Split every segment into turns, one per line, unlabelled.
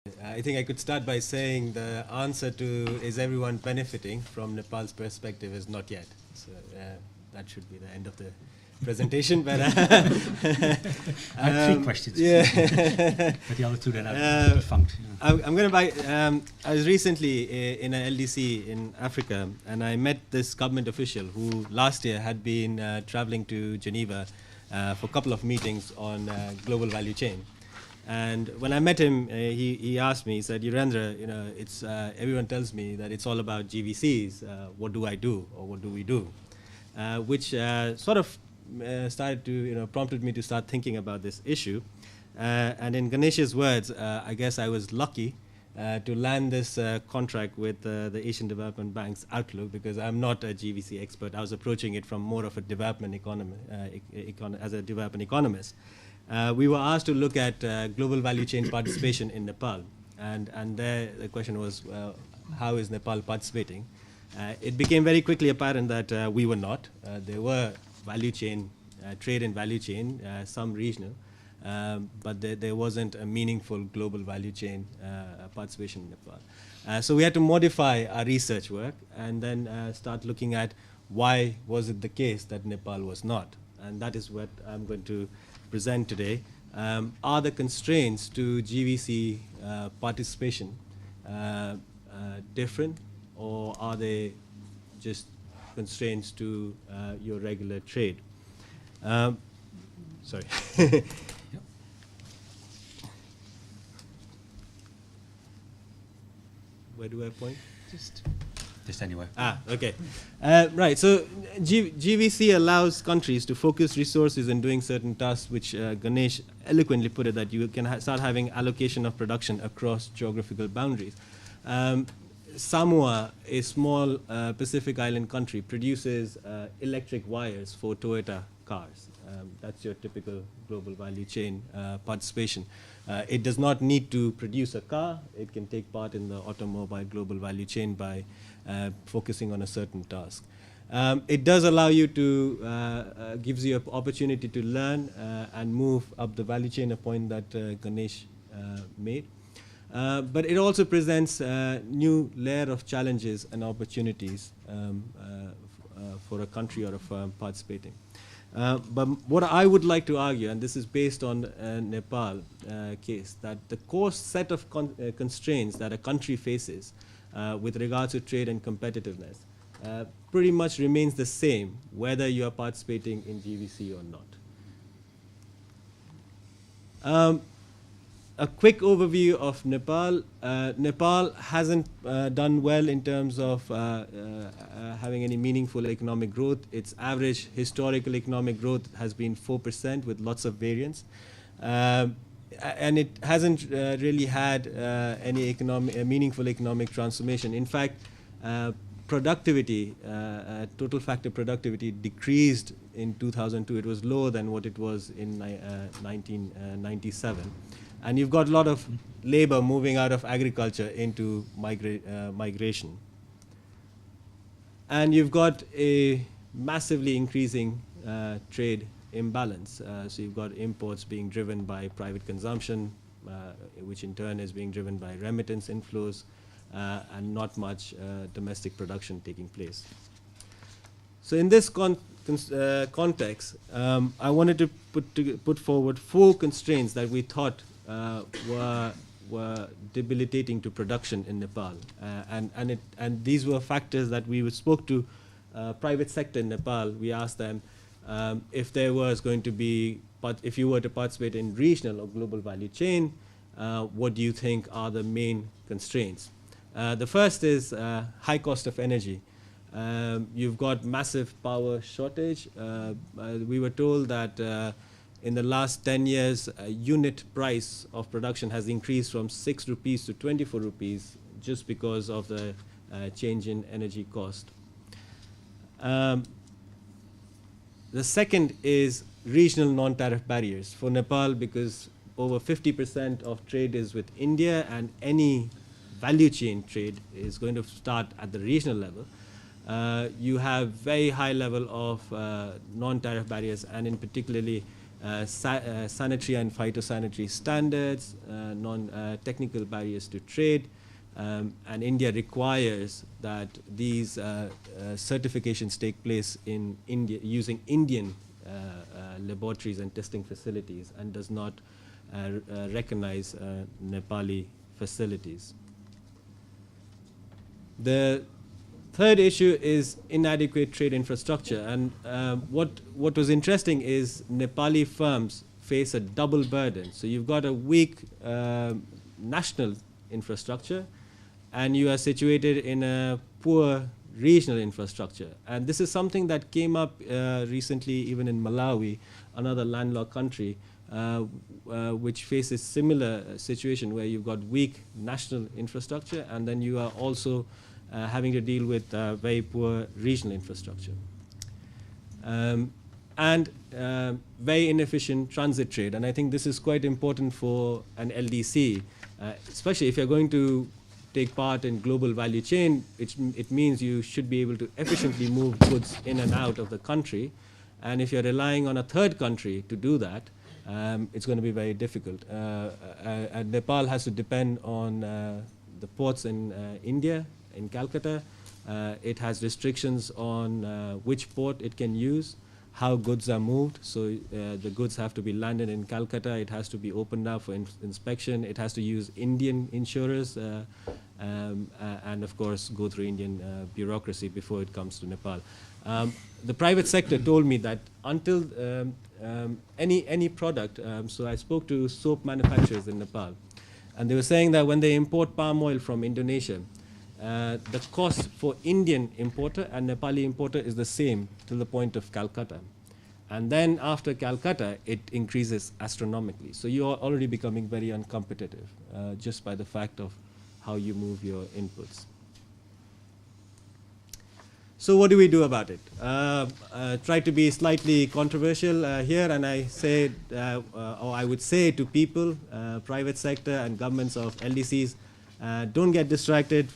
I think I could start by saying the answer to is everyone benefiting from Nepal's perspective is not yet. So that should be the end of the presentation. But
I have three questions.
Yeah.
But the other two then are defunct.
I'm going to buy. I was recently in an LDC in Africa, and I met this government official who last year had been traveling to Geneva for a couple of meetings on global value chain. And when I met him, he asked me, he said, Yurendra, it's everyone tells me that it's all about GVCs. What do I do, or what do we do? Which sort of started to, prompted me to start thinking about this issue. And in Ganesh's words, I guess I was lucky to land this contract with the Asian Development Bank's Outlook, because I'm not a GVC expert. I was approaching it from more of a development as a development economist. We were asked to look at global value chain participation in Nepal. And there the question was, how is Nepal participating? It became very quickly apparent that we were not. There were value chain, trade and value chain, some regional, but there wasn't a meaningful global value chain participation in Nepal. So we had to modify our research work and then start looking at why was it the case that Nepal was not. And that is what I'm going to present today. Are the constraints to GVC participation different, or are they just constraints to your regular trade? Sorry.
Yep.
Where do I point?
Just anywhere.
Okay. Right, so GVC allows countries to focus resources in doing certain tasks, which Ganesh eloquently put it, that you can start having allocation of production across geographical boundaries. Samoa, a small Pacific island country, produces electric wires for Toyota cars. That's your typical global value chain participation. It does not need to produce a car. It can take part in the automobile global value chain by focusing on a certain task. It does allow you to, gives you an opportunity to learn and move up the value chain, a point that Ganesh made. But it also presents a new layer of challenges and opportunities for a country or a firm participating. But what I would like to argue, and this is based on Nepal case, that the core set of constraints that a country faces with regards to trade and competitiveness pretty much remains the same whether you are participating in GVC or not. A quick overview of Nepal. Nepal hasn't done well in terms of having any meaningful economic growth. Its average historical economic growth has been 4% with lots of variance. And it hasn't really had any meaningful economic transformation. In fact, productivity, total factor productivity decreased in 2002. It was lower than what it was in 1997. And you've got a lot of labor moving out of agriculture into migration. And you've got a massively increasing trade imbalance. So you've got imports being driven by private consumption, which in turn is being driven by remittance inflows, and not much domestic production taking place. So in this context, I wanted to put forward 4 constraints that we thought were debilitating to production in Nepal, and these were factors that we spoke to private sector in Nepal. We asked them if there was going to be, if you were to participate in regional or global value chain, what do you think are the main constraints? The first is high cost of energy. You've got massive power shortage. We were told that in the last 10 years, unit price of production has increased from 6 rupees to 24 rupees just because of the change in energy cost. The second is regional non-tariff barriers for Nepal, because over 50% of trade is with India, and any value chain trade is going to start at the regional level. You have very high level of non-tariff barriers, and in particularly sanitary and phytosanitary standards, non-technical barriers to trade, and India requires that these certifications take place in India using Indian laboratories and testing facilities, and does not recognize Nepali facilities. The third issue is inadequate trade infrastructure, and what was interesting is Nepali firms face a double burden. So you've got a weak national infrastructure, and you are situated in a poor regional infrastructure. And this is something that came up recently even in Malawi, another landlocked country, which faces similar situation where you've got weak national infrastructure, and then you are also having to deal with very poor regional infrastructure. And very inefficient transit trade. And I think this is quite important for an LDC, especially if you're going to take part in global value chain. It means you should be able to efficiently move goods in and out of the country. And if you're relying on a third country to do that, it's going to be very difficult. And Nepal has to depend on the ports in India, in Calcutta. It has restrictions on which port it can use, how goods are moved. So the goods have to be landed in Calcutta. It has to be opened up for inspection. It has to use Indian insurers and of course go through Indian bureaucracy before it comes to Nepal. The private sector told me that until any product, so I spoke to soap manufacturers in Nepal, and they were saying that when they import palm oil from Indonesia, the cost for Indian importer and Nepali importer is the same till the point of Calcutta. And then after Calcutta, it increases astronomically. So you are already becoming very uncompetitive just by the fact of how you move your inputs. So what do we do about it? Try to be slightly controversial here, and I say, or I would say to people, private sector and governments of LDCs, don't get distracted.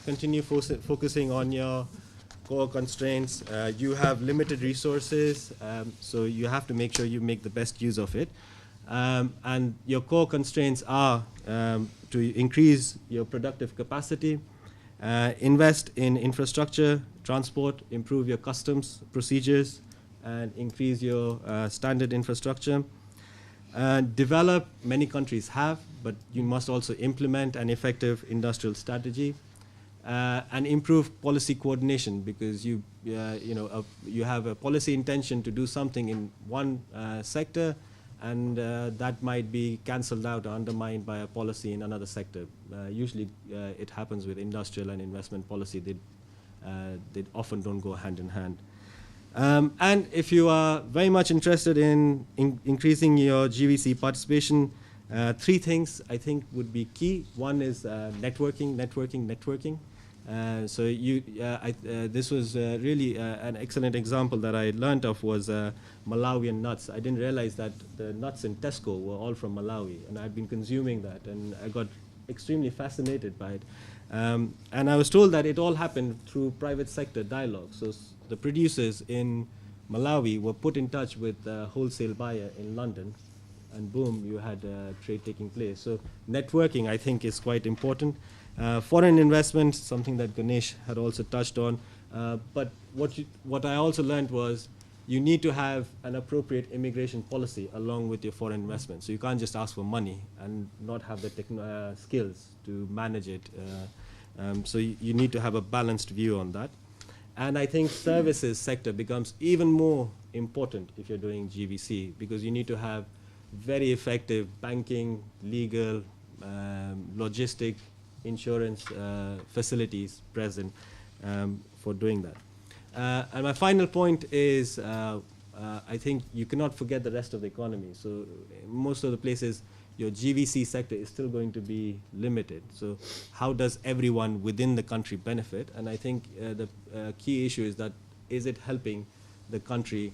Continue focusing on your core constraints. You have limited resources, so you have to make sure you make the best use of it. And your core constraints are to increase your productive capacity, invest in infrastructure, transport, improve your customs procedures, and increase your standard infrastructure. Develop, many countries have, but you must also implement an effective industrial strategy, and improve policy coordination, because you have a policy intention to do something in one sector, and that might be cancelled out or undermined by a policy in another sector. Usually it happens with industrial and investment policy. They often don't go hand in hand. And if you are very much interested in increasing your GVC participation, three things I think would be key. One is networking. So this was really an excellent example that I learned of was Malawian nuts. I didn't realize that the nuts in Tesco were all from Malawi, and I'd been consuming that, and I got extremely fascinated by it. And I was told that it all happened through private sector dialogue. So the producers in Malawi were put in touch with a wholesale buyer in London, and boom, you had trade taking place. So networking, I think, is quite important. Foreign investment, something that Ganesh had also touched on. But what I also learned was you need to have an appropriate immigration policy along with your foreign investment. So you can't just ask for money and not have the skills to manage it. So you need to have a balanced view on that. And I think services sector becomes even more important if you're doing GVC, because you need to have very effective banking, legal, logistic, insurance facilities present for doing that. And my final point is I think you cannot forget the rest of the economy. So most of the places, your GVC sector is still going to be limited. So how does everyone within the country benefit? And I think the key issue is that, is it helping the country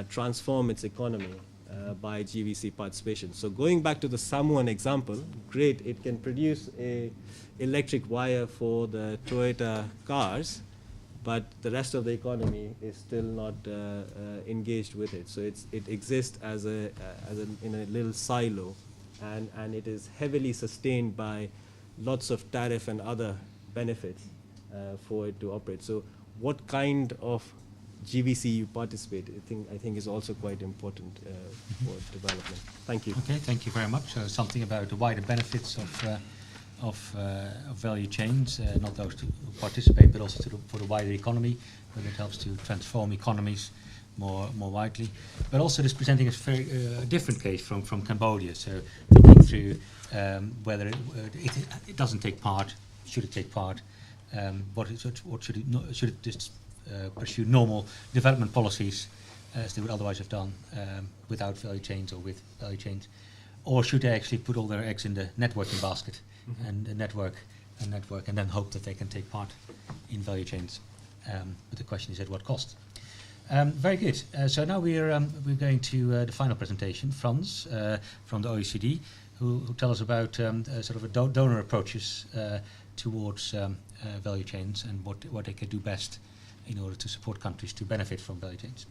transform its economy by GVC participation? So going back to the Samoan example, great, it can produce a electric wire for the Toyota cars, but the rest of the economy is still not engaged with it. So it exists in a little silo, and it is heavily sustained by lots of tariff and other benefits for it to operate. So what kind of GVC you participate, I think is also quite important for development. Thank you.
Okay, thank you very much. So something about the wider benefits of value chains, not those who participate, but also for the wider economy, whether it helps to transform economies more widely. But also this presenting a very different case from Cambodia. So thinking through whether it doesn't take part, should it take part, what should it just pursue normal development policies as they would otherwise have done without value chains or with value chains, or should they actually put all their eggs in the networking basket and network and then hope that they can take part in value chains? But the question is at what cost? Very good. So now we're going to the final presentation, Frans from the OECD, who tell us about sort of donor approaches towards value chains and what they can do best in order to support countries to benefit from value chains.